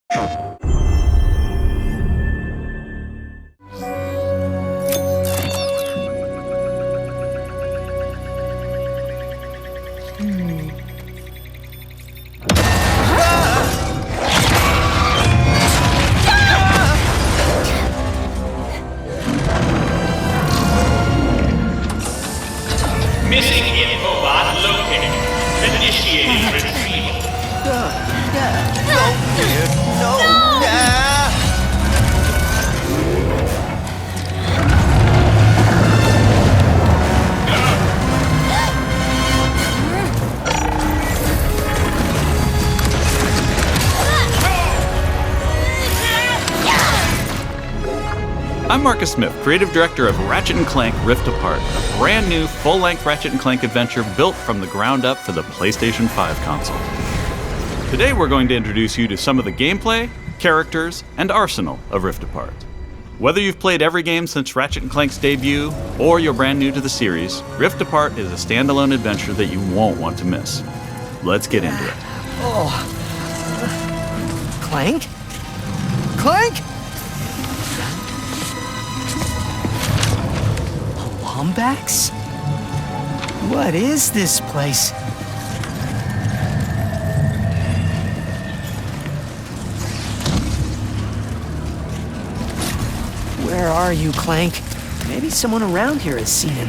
Missing infobot located. Initiating retrieval. I'm Marcus Smith, creative director of Ratchet & Clank Rift Apart, a brand new full-length Ratchet & Clank adventure built from the ground up for the PlayStation 5 console. Today we're going to introduce you to some of the gameplay, characters, and arsenal of Rift Apart. Whether you've played every game since Ratchet & Clank's debut, or you're brand new to the series, Rift Apart is a standalone adventure that you won't want to miss. Let's get into it. Clank? Clank? Lombax? What is this place? Where are you, Clank? Maybe someone around here has seen him.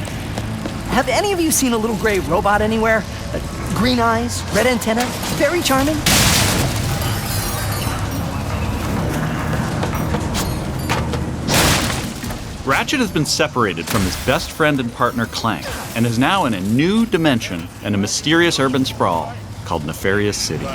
Have any of you seen a little gray robot anywhere? Green eyes, red antenna, very charming. Ratchet has been separated from his best friend and partner Clank, and is now in a new dimension in a mysterious urban sprawl called Nefarious City.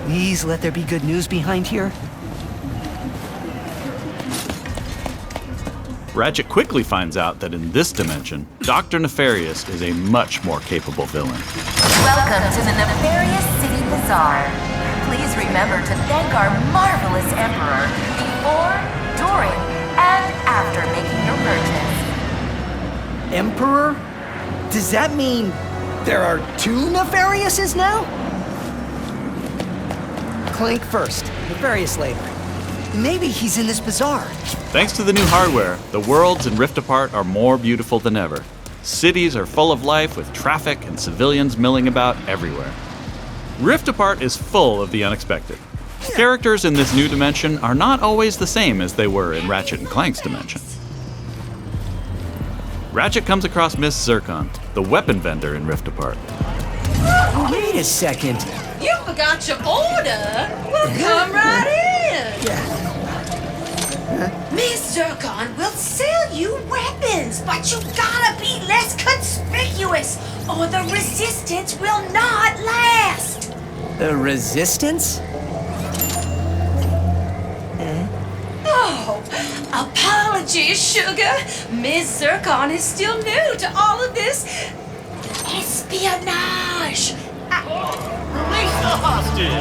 Please let there be good news behind here. Ratchet quickly finds out that in this dimension, Dr. Nefarious is a much more capable villain. Welcome to the Nefarious City Bazaar. Please remember to thank our marvelous Emperor before, during, and after making your purchase. Emperor? Does that mean there are two Nefariouses now? Clank first, Nefarious later. Maybe he's in this bazaar. Thanks to the new hardware, the worlds in Rift Apart are more beautiful than ever. Cities are full of life with traffic and civilians milling about everywhere. Rift Apart is full of the unexpected. Characters in this new dimension are not always the same as they were in Ratchet & Clank's dimension. Ratchet comes across Miss Zircon, the weapon vendor in Rift Apart. Wait a second. You forgot your order? Well, come right in. Miss Zircon will sell you weapons, but you gotta be less conspicuous, or the resistance will not last. The Resistance? Oh, apologies, sugar. Miss Zircon is still new to all of this espionage. Release the hostage!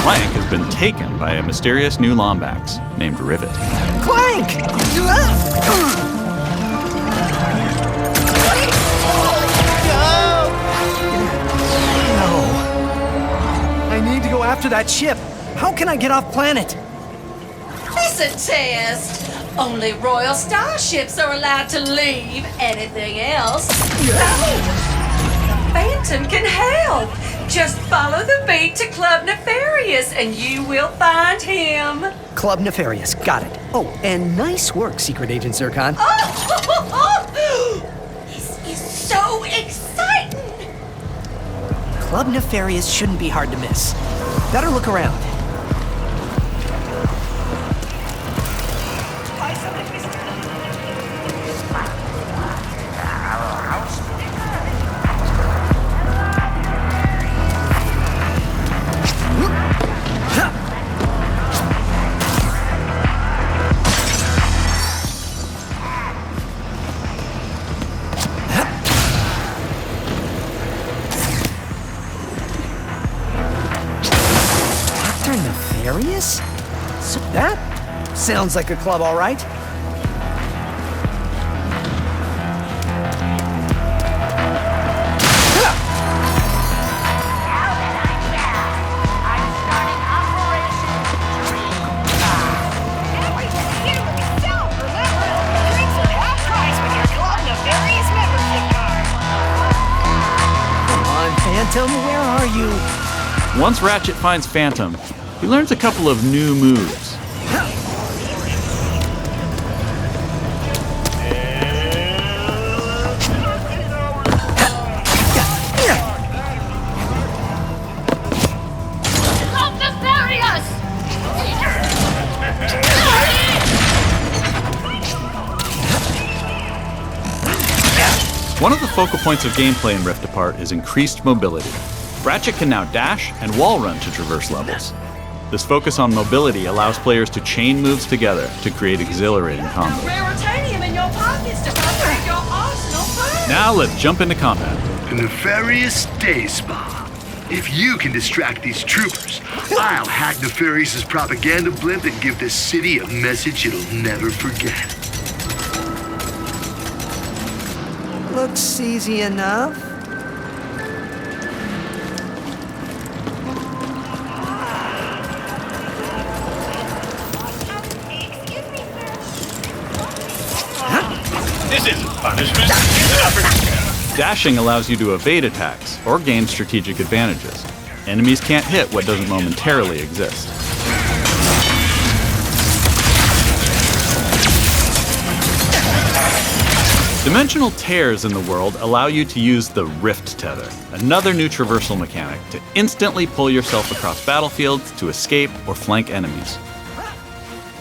Clank has been taken by a mysterious new Lombax named Rivet. Clank! No. I need to go after that ship. How can I get off planet? It's a test. Only royal starships are allowed to leave. Anything else? Phantom can help. Just follow the beat to Club Nefarious and you will find him. Club Nefarious, got it. Oh, and nice work, Secret Agent Zircon. This is so exciting. Club Nefarious shouldn't be hard to miss. Better look around. Nefarious? So that sounds like a club, all right. Phantom, where are you? Once Ratchet finds Phantom, he learns a couple of new moves. One of the focal points of gameplay in Rift Apart is increased mobility. Ratchet can now dash and wall run to traverse levels. This focus on mobility allows players to chain moves together to create exhilarating combos. Now let's jump into combat. The Nefarious Day Spa. If you can distract these troopers, I'll hack Nefarious's propaganda blimp and give this city a message it'll never forget. Looks easy enough. This isn't punishment. It's an uppercut. Dashing allows you to evade attacks or gain strategic advantages. Enemies can't hit what doesn't momentarily exist. Dimensional tears in the world allow you to use the Rift Tether, another new traversal mechanic to instantly pull yourself across battlefields to escape or flank enemies.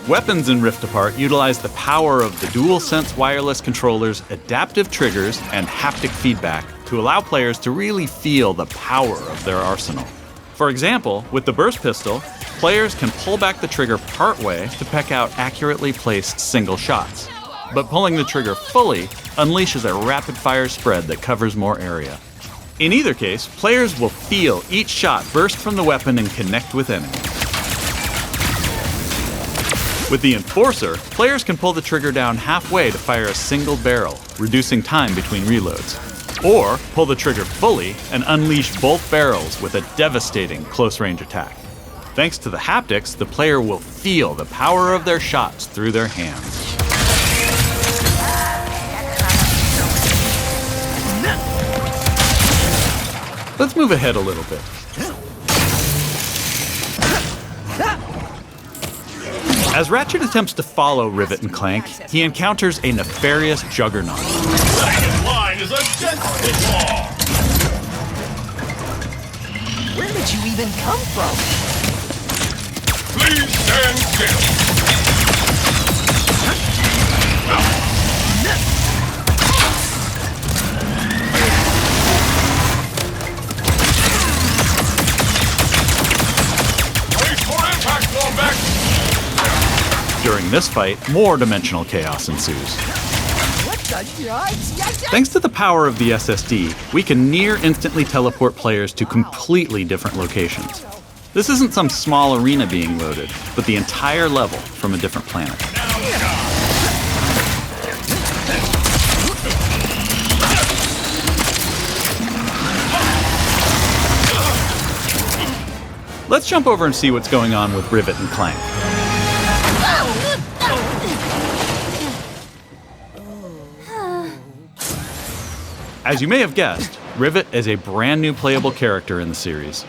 Weapons in Rift Apart utilize the power of the DualSense wireless controller's adaptive triggers and haptic feedback to allow players to really feel the power of their arsenal. For example, with the burst pistol, players can pull back the trigger partway to peck out accurately placed single shots. But pulling the trigger fully unleashes a rapid-fire spread that covers more area. In either case, players will feel each shot burst from the weapon and connect with enemies. With the Enforcer, players can pull the trigger down halfway to fire a single barrel, reducing time between reloads. Or pull the trigger fully and unleash both barrels with a devastating close-range attack. Thanks to the haptics, the player will feel the power of their shots through their hands. Let's move ahead a little bit. As Ratchet attempts to follow Rivet and Clank, he encounters a nefarious juggernaut. Second line is a death claw. Where did you even come from? Please stand still. Wait for impact, Wombat. During this fight, more dimensional chaos ensues. Thanks to the power of the SSD, we can near instantly teleport players to completely different locations. This isn't some small arena being loaded, but the entire level from a different planet. Let's jump over and see what's going on with Rivet and Clank. As you may have guessed, Rivet is a brand new playable character in the series.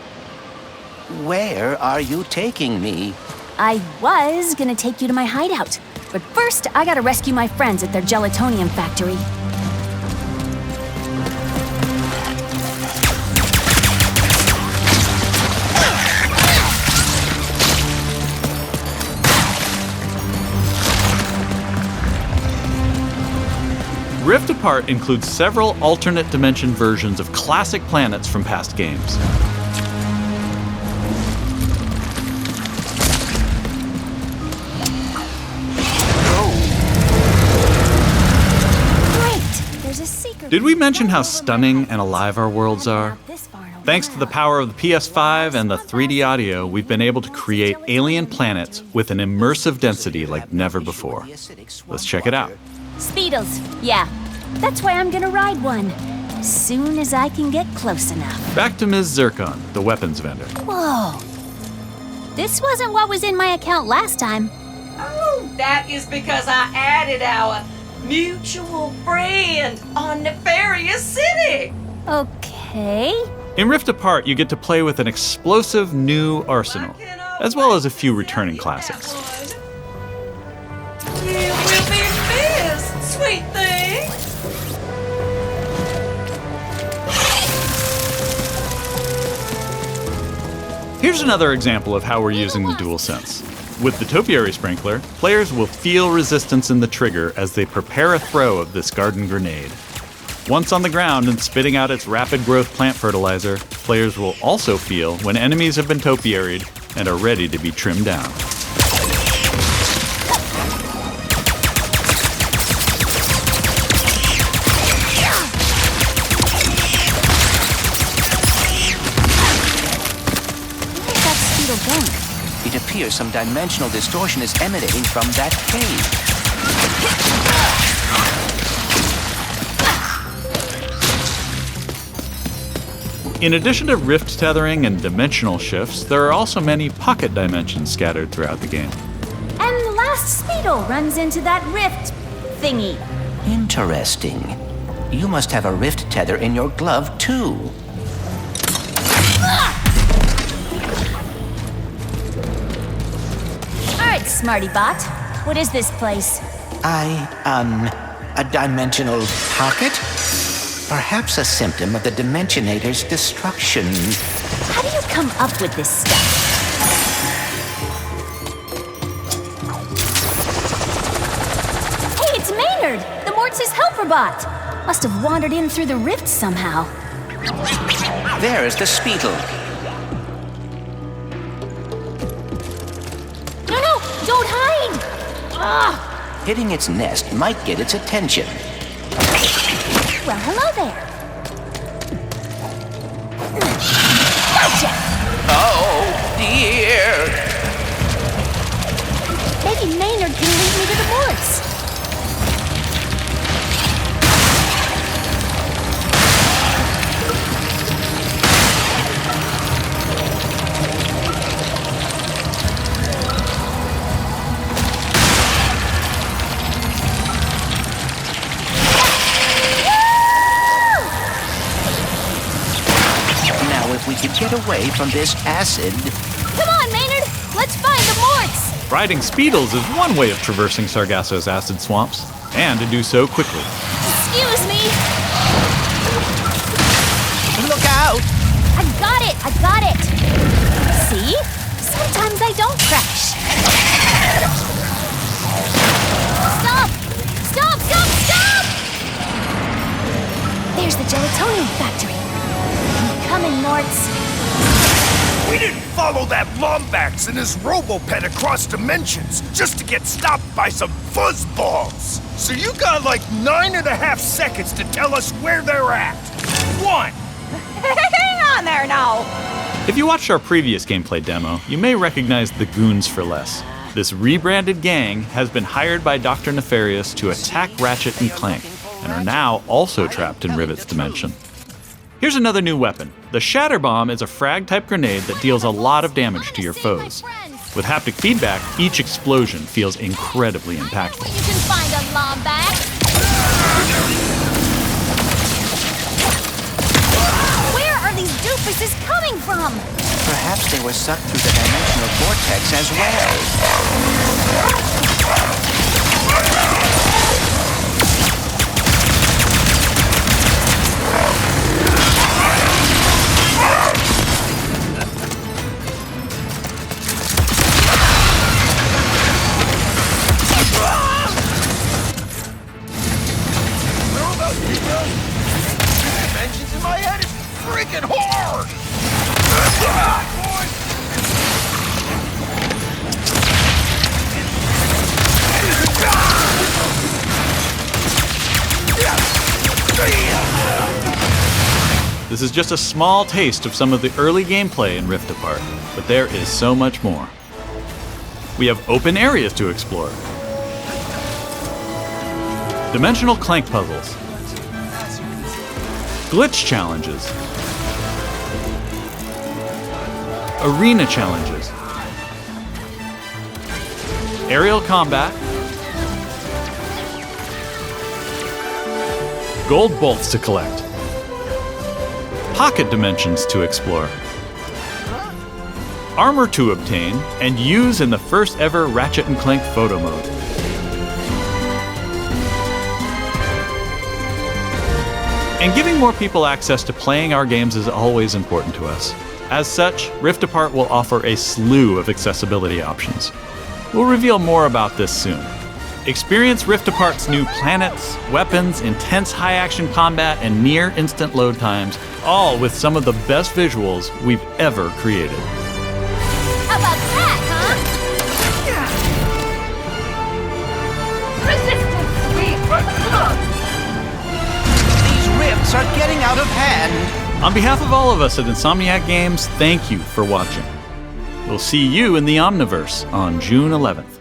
Where are you taking me? I was gonna take you to my hideout, but first I gotta rescue my friends at their gelatonium factory. Rift Apart includes several alternate dimension versions of classic planets from past games. Great! There's a secret. Did we mention how stunning and alive our worlds are? Thanks to the power of the PS5 and the 3D audio, we've been able to create alien planets with an immersive density like never before. Let's check it out. Speedles, yeah. That's why I'm gonna ride one. Soon as I can get close enough. Back to Ms. Zircon, the weapons vendor. Whoa. This wasn't what was in my account last time. Oh, that is because I added our mutual friend on Nefarious City. Okay. In Rift Apart, you get to play with an explosive new arsenal, as well as a few returning classics. You will be missed, sweet thing. Here's another example of how we're using the DualSense. With the Topiary Sprinkler, players will feel resistance in the trigger as they prepare a throw of this garden grenade. Once on the ground and spitting out its rapid growth plant fertilizer, players will also feel when enemies have been topiaried and are ready to be trimmed down. Where's that Speedle going? It appears some dimensional distortion is emanating from that cave. In addition to rift tethering and dimensional shifts, there are also many pocket dimensions scattered throughout the game. And the last Speedle runs into that rift thingy. Interesting. You must have a rift tether in your glove, too. All right, Smarty Bot. What is this place? A dimensional pocket? Perhaps a symptom of the Dimensionator's destruction. How do you come up with this stuff? Hey, it's Maynard! The Mortis helper bot! Must have wandered in through the rift somehow. There is the Speedle. No, don't hide! Ah! Hitting its nest might get its attention. Well, hello there. Gotcha! Oh, dear! Maybe Maynard can lead me to the Morts. We could get away from this acid. Come on, Maynard! Let's find the Morts! Riding Speedles is one way of traversing Sargasso's acid swamps, and to do so quickly. Excuse me! Look out! I got it! See? Sometimes I don't crash. Stop! There's the gelatonium factory. Coming, Morts. We didn't follow that Lombax and his Robopet across dimensions just to get stopped by some fuzzballs. So you got like 9.5 seconds to tell us where they're at. 1. Hang on there now. If you watched our previous gameplay demo, you may recognize the Goons for Less. This rebranded gang has been hired by Dr. Nefarious to attack Ratchet and Clank, and are now also trapped in Rivet's dimension. Here's another new weapon. The Shatter Bomb is a frag-type grenade that deals a lot of damage to your foes. With haptic feedback, each explosion feels incredibly impactful. You can find a Lombax. Where are these doofuses coming from? Perhaps they were sucked through the dimensional vortex as well. Dimensions in my head is freaking hard! This is just a small taste of some of the early gameplay in Rift Apart, but there is so much more. We have open areas to explore, dimensional clank puzzles, glitch challenges, arena challenges, aerial combat, gold bolts to collect, pocket dimensions to explore, armor to obtain and use in the first ever Ratchet & Clank photo mode. And giving more people access to playing our games is always important to us. As such, Rift Apart will offer a slew of accessibility options. We'll reveal more about this soon. Experience Rift Apart's new planets, weapons, intense high-action combat, and near-instant load times, all with some of the best visuals we've ever created. How about that, huh? Resistance sweep! These rifts are getting out of hand. On behalf of all of us at Insomniac Games, thank you for watching. We'll see you in the Omniverse on June 11th.